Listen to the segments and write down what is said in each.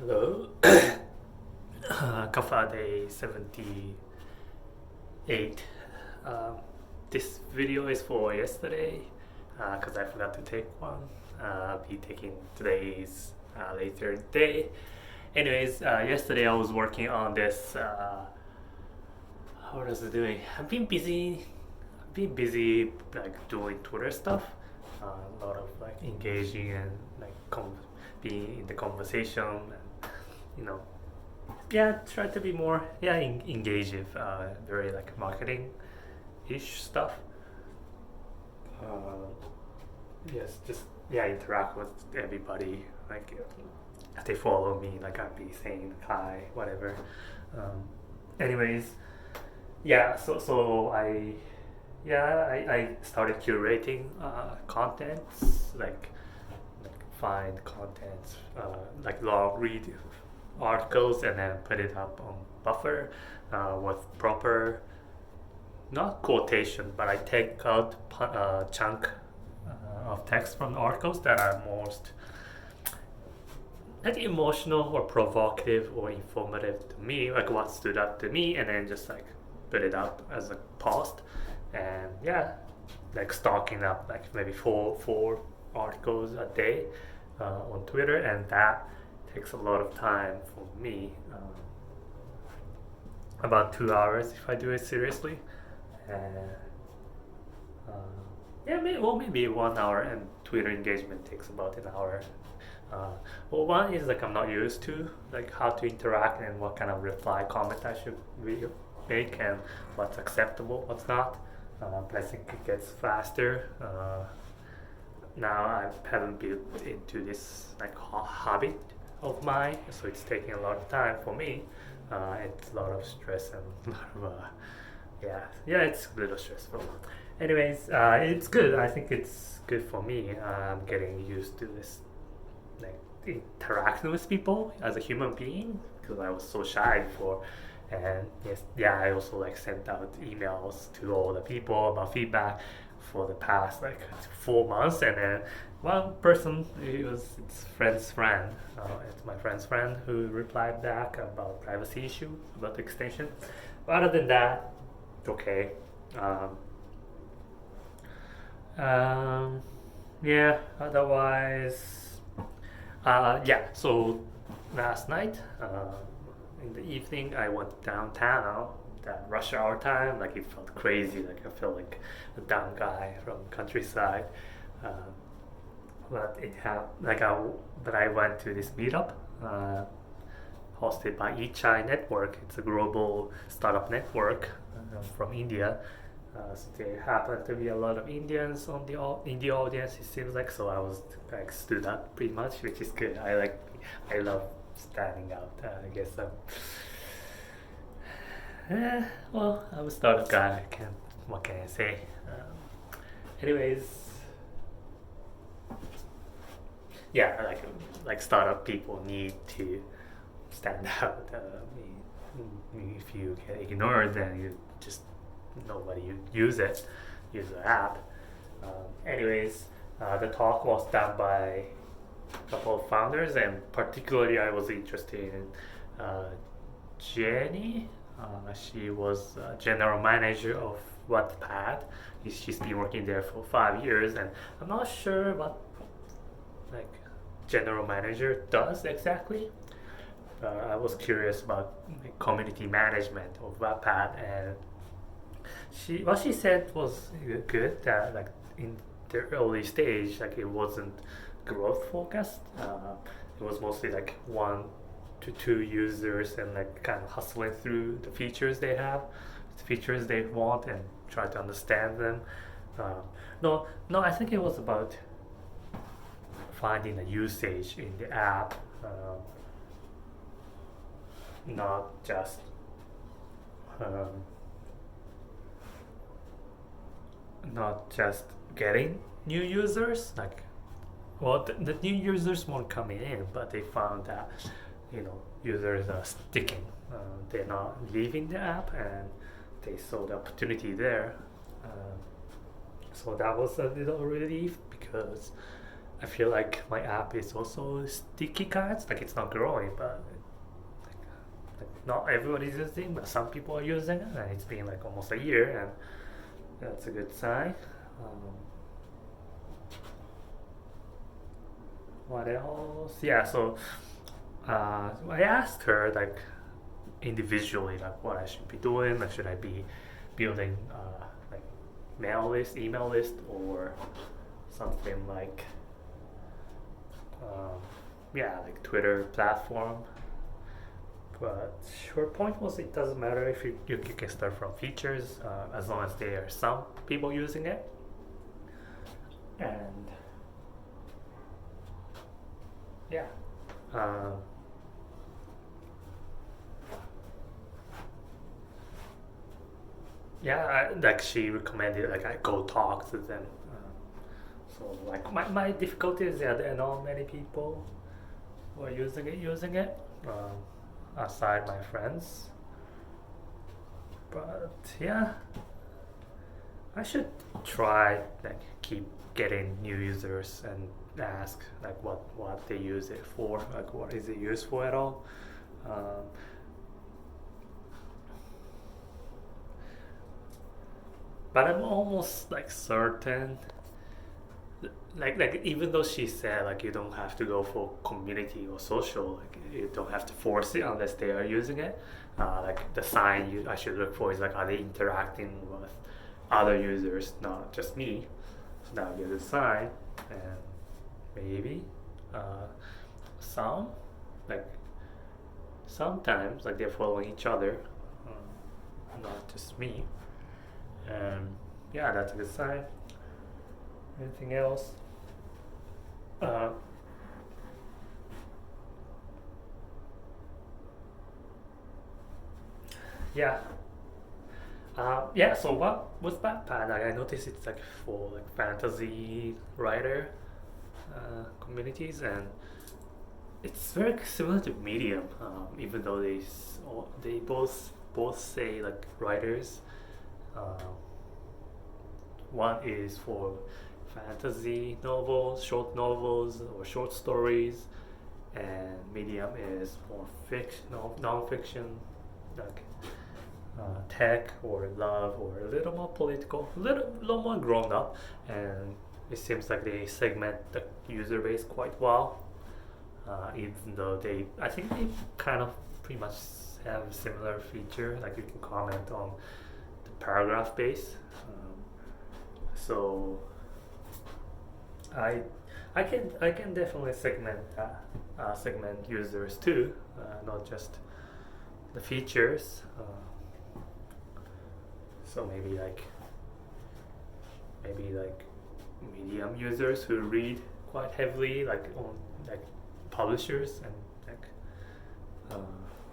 Hello. Kaffae day 78. Um, this video is for yesterday because I forgot to take one. I'll be taking today's later day. Anyways, yesterday I was working on this. What was I doing? I've been busy. Like doing Twitter stuff. A lot of like engaging and like being in the conversation and you know yeah, try to be more engaged with very like marketing ish stuff. uh, yes, just interact with everybody, like if they follow me, like I'd be saying hi, whatever. um, Anyways, so I started curating contents, like find contents, like long read articles and then put it up on buffer with proper, not quotation, but I take out chunk of text from the articles that are most like emotional or provocative or informative to me, like what stood out to me, and then just like put it up as a post. And like stocking up like maybe four articles a day on Twitter, and that takes a lot of time for me. About 2 hours if I do it seriously. And uh, maybe 1 hour, and Twitter engagement takes about an hour. uh, well, one is like I'm not used to like how to interact and what kind of reply comment I should make, and what's acceptable, what's not. But I think it gets faster now. I haven't built into this like habit of mine, so it's taking a lot of time for me. It's a lot of stress and a lot of it's a little stressful. Anyways, it's good. I think it's good for me. I'm getting used to this like interaction with people as a human being, because I was so shy before. And I also like sent out emails to all the people about feedback for the past like 4 months. And then one person, it's friend's friend, it's my friend's friend who replied back about privacy issue about the extension. But other than that, okay. um, Otherwise, so last night, in the evening, I went downtown. That rush hour time, like it felt crazy. Like I felt like a dumb guy from countryside. Um, but it had like but I went to this meetup hosted by Ichai Network. It's a global startup network from India. So there happened to be a lot of Indians in the audience. It seems like, so I was like stood up pretty much, which is good. I love standing out. I guess I'm a startup guy. What can I say? Anyways, like startup people need to stand out. If you get ignored, then you just nobody use the app. Anyways, the talk was done by a couple of founders, and particularly I was interested in Jenny. She was general manager of Wattpad. She's been working there for 5 years, and I'm not sure what like general manager does exactly. I was curious about like, community management of Wattpad, and what she said was good. That like in the early stage, like it wasn't growth focused. It was mostly like 1 to 2 users, and like kind of hustling through the features they have, the features they want, and try to understand them. No, I think it was about finding the usage in the app, not just um, not just getting new users. Like, well, the new users weren't coming in, but they found that users are sticking. They're not leaving the app, and they saw the opportunity there. So that was a little relief, because I feel like my app is also sticky cards. Like it's not growing, but like not everybody's using, but some people are using it, and it's been like almost a year, and that's a good sign. Um, what else? Yeah, so I asked her like individually like what I should be doing. Like should I be building like mail list, email list, or something like um, yeah, like Twitter platform. But her point was it doesn't matter if you can start from features as long as there are some people using it. And yeah, uh, yeah, like she recommended like I go talk to them. So like my difficulty is that there are not many people who are using it aside my friends. But yeah, I should try like keep getting new users and ask like what they use it for, like what is it used for at all. Um, but I'm almost like certain like even though she said like you don't have to go for community or social, like you don't have to force it unless they are using it. Like the sign I should look for is like are they interacting with other users, not just me. So that would be the sign, and maybe uh, some like sometimes like they're following each other, not just me. And yeah, that's a good sign. Anything else? Uh, yeah. Yeah. So what was Wattpad? Like, I noticed it's like for like fantasy writer communities, and it's very similar to Medium. Even though they both say like writers. Uh, one is for fantasy novels, short novels, or short stories, and Medium is more fiction, non-fiction, like tech or love or a little more political, little more grown up, and it seems like they segment the user base quite well. Even though I think they kind of pretty much have a similar feature, like you can comment on the paragraph base. So I I can definitely segment users too, not just the features. So maybe like medium users who read quite heavily, like on like publishers and like uh,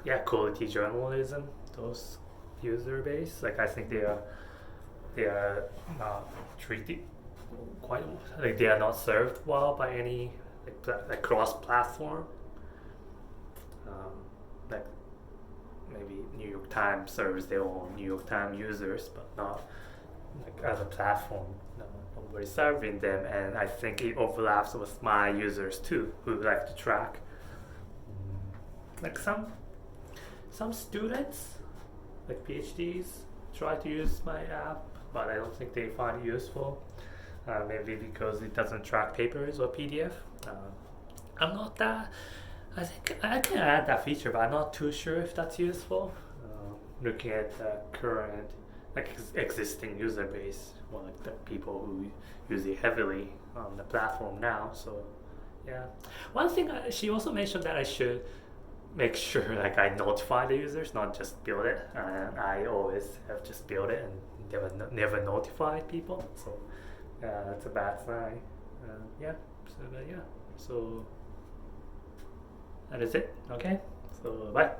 yeah, quality journalism. Those user base, like I think they are not treated quite like they are not served well by any like cross platform. Um, like maybe New York Times serves their own New York Times users, but not like as a platform. No, nobody serving them, and I think it overlaps with my users too, who like to track. Like some students, like PhDs, try to use my app, but I don't think they find it useful. Maybe because it doesn't track papers or PDF. I'm not that. I think I can add that feature, but I'm not too sure if that's useful. Looking at the current, like existing user base, well, like the people who use it heavily on the platform now. So, yeah. One thing she also mentioned that I should make sure like I notify the users, not just build it. And I always have just built it and never notified people. So that's a bad sign. Yeah. So yeah. So that is it. Okay. So bye.